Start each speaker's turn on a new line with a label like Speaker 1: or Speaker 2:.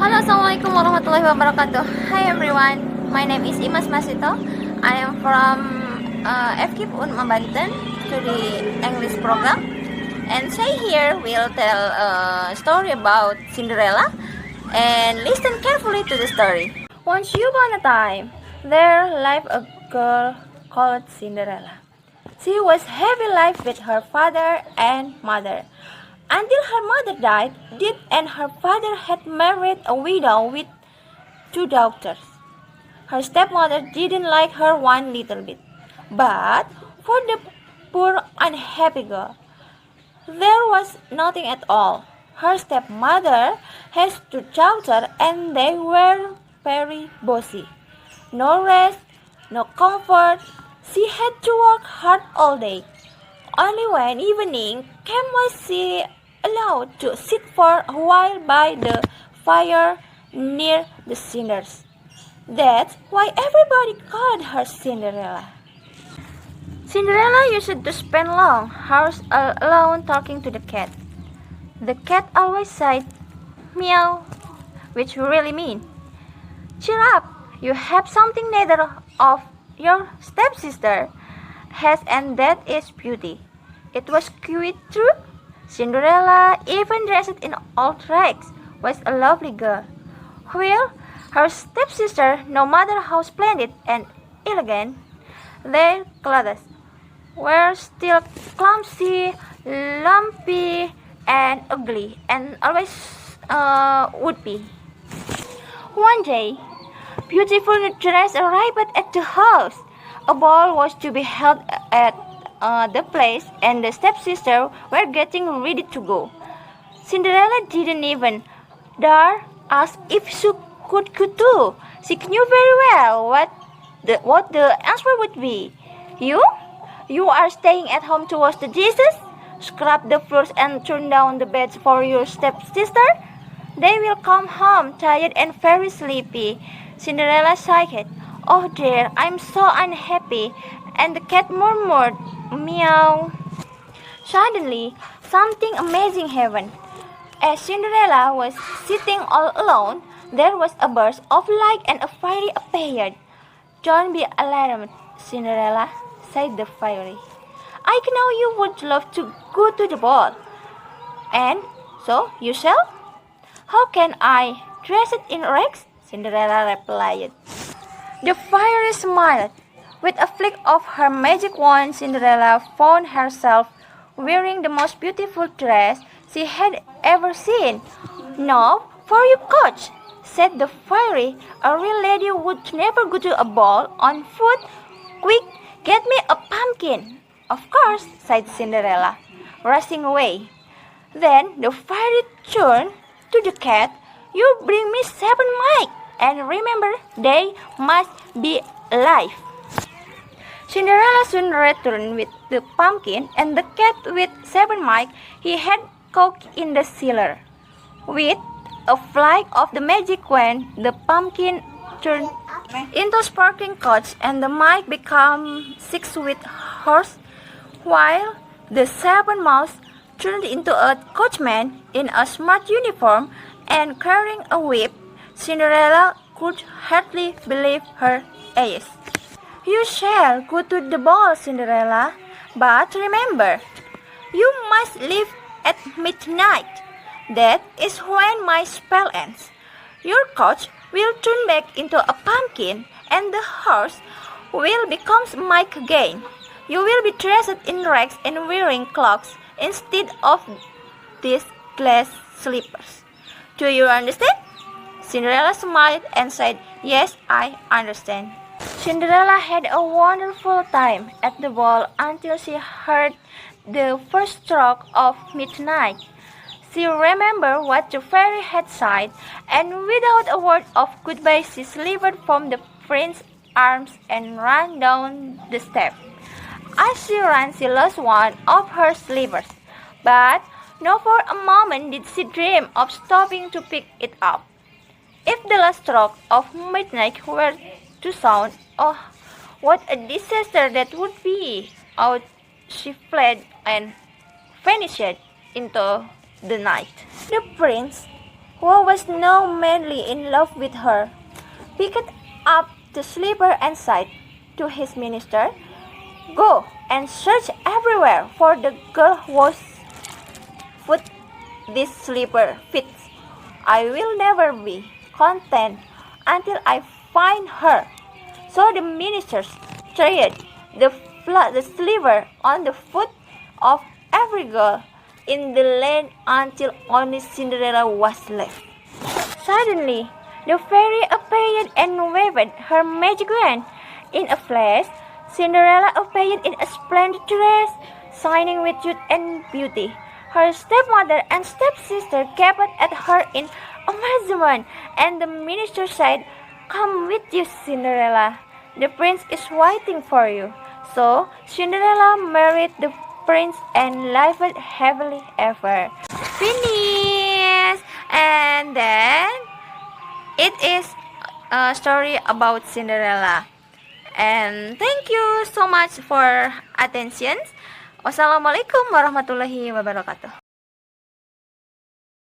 Speaker 1: Halo, assalamualaikum warahmatullahi wabarakatuh. Hi everyone, my name is Imas Masito. I am from FKIP Unma Banten to the English program. And say here we'll tell a story about Cinderella and listen carefully to the story. Once upon a time, there lived a girl called Cinderella. She was happy life with her father and mother. Until her mother died, and her father had married a widow with 2 daughters. Her stepmother didn't like her one little bit. But for the poor unhappy girl, there was nothing at all. Her stepmother has 2 daughters and they were very bossy. No rest, no comfort. She had to work hard all day. Only when evening came was she allowed to sit for a while by the fire near the cinders. That's why everybody called her Cinderella. Cinderella used to spend long hours alone talking to the cat. The cat always said, "Meow," which really mean, "Cheer up, you have something neither of your stepsister has, and that is beauty." It was quite true. Cinderella, even dressed in old rags, was a lovely girl, while her stepsister, no matter how splendid and elegant their clothes, were still clumsy, lumpy, and ugly, and always would be. One day, beautiful new dress arrived at the house. A ball was to be held at the place, and the stepsister were getting ready to go. Cinderella didn't even dare ask if she could go too. She knew very well what the answer would be. You are staying at home to wash the dishes, scrub the floors, and turn down the beds for your stepsister? They will come home tired and very sleepy. Cinderella sighed. "Oh dear, I'm so unhappy." And the cat murmured, "Meow." Suddenly, something amazing happened. As Cinderella was sitting all alone, there was a burst of light and a fairy appeared. "Don't be alarmed, Cinderella," said the fairy. "I know you would love to go to the ball. And so you shall?" "How can I, dressed in rags?" Cinderella replied. The fairy smiled. With a flick of her magic wand, Cinderella found herself wearing the most beautiful dress she had ever seen. "Now for you, coach," said the fairy. "A real lady would never go to a ball on foot. Quick, get me a pumpkin." "Of course," said Cinderella, rushing away. Then the fairy turned to the cat. "You bring me 7 mice, and remember, they must be alive." Cinderella soon returned with the pumpkin and the cat with 7 mice he had cooked in the cellar. With a flick of the magic wand, the pumpkin turned into a sparkling coach, and the mice became 6 with horse, while the 7 mouse turned into a coachman in a smart uniform and carrying a whip. Cinderella could hardly believe her eyes. "You shall go to the ball, Cinderella, but remember, you must leave at midnight. That is when my spell ends. Your coach will turn back into a pumpkin, and the horse will become Mike again. You will be dressed in rags and wearing clogs instead of these glass slippers. Do you understand?" Cinderella smiled and said, "Yes, I understand." Cinderella had a wonderful time at the ball until she heard the first stroke of midnight. She remembered what the fairy had said, and without a word of goodbye she slipped from the prince's arms and ran down the steps. As she ran, she lost one of her slippers, but not for a moment did she dream of stopping to pick it up. If the last stroke of midnight were to sound, oh, what a disaster that would be! Out she fled and vanished into the night. The prince who was now madly in love with her, picked up the slipper and said to his minister, "Go and search everywhere for the girl whose foot this slipper fits. I will never be content until I find her." So the ministers tried the slipper on the foot of every girl in the land until only Cinderella was left. Suddenly, the fairy appeared and waved her magic wand. In a flash, Cinderella appeared in a splendid dress, shining with youth and beauty. Her stepmother and stepsister gaped at her in amazement, and the minister said, "Come with you, Cinderella. The prince is waiting for you." So Cinderella married the prince and lived happily ever. Finish! And then it is a story about Cinderella. And thank you so much for attention. Wassalamualaikum warahmatullahi wabarakatuh.